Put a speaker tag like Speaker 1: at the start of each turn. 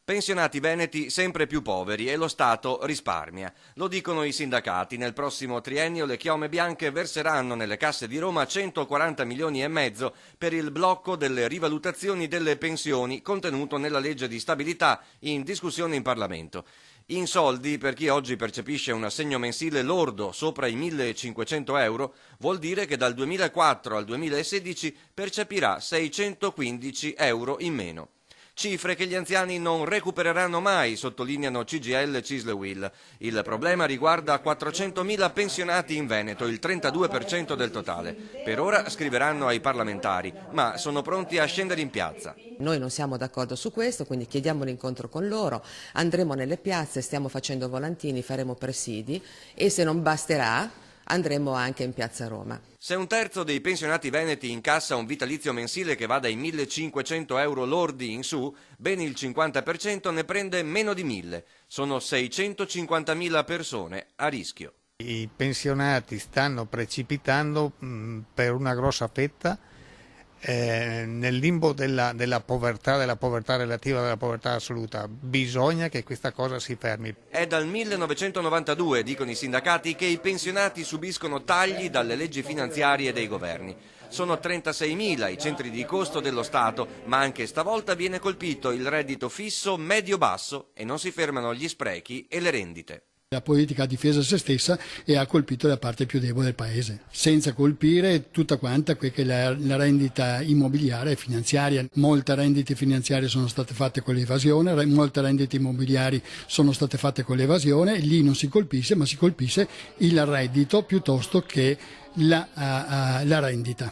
Speaker 1: Pensionati veneti sempre più poveri e lo Stato risparmia. Lo dicono i sindacati. Nel prossimo triennio le chiome bianche verseranno nelle casse di Roma 140 milioni e mezzo per il blocco delle rivalutazioni delle pensioni contenuto nella legge di stabilità in discussione in Parlamento. In soldi, per chi oggi percepisce un assegno mensile lordo sopra i 1.500 euro, vuol dire che dal 2004 al 2016 percepirà 615 euro in meno. Cifre che gli anziani non recupereranno mai, sottolineano CGIL e CISL-UIL. Il problema riguarda 400.000 pensionati in Veneto, il 32% del totale. Per ora scriveranno ai parlamentari, ma sono pronti a scendere in piazza.
Speaker 2: Noi non siamo d'accordo su questo, quindi chiediamo l'incontro con loro, andremo nelle piazze, stiamo facendo volantini, faremo presidi e se non basterà andremo anche in piazza Roma.
Speaker 1: Se un terzo dei pensionati veneti incassa un vitalizio mensile che va dai 1.500 euro lordi in su, ben il 50% ne prende meno di 1.000. Sono 650.000 persone a rischio.
Speaker 3: I pensionati stanno precipitando per una grossa fetta nel limbo della povertà relativa, della povertà assoluta. Bisogna che questa cosa si fermi.
Speaker 1: È dal 1992, dicono i sindacati, che i pensionati subiscono tagli dalle leggi finanziarie dei governi. Sono 36.000 i centri di costo dello Stato, ma anche stavolta viene colpito il reddito fisso medio-basso e non si fermano gli sprechi e le rendite.
Speaker 4: La politica ha difeso se stessa e ha colpito la parte più debole del paese, senza colpire tutta quanta quella che è la rendita immobiliare e finanziaria. Molte rendite finanziarie sono state fatte con l'evasione, molte rendite immobiliari sono state fatte con l'evasione, lì non si colpisce, ma si colpisce il reddito piuttosto che la rendita.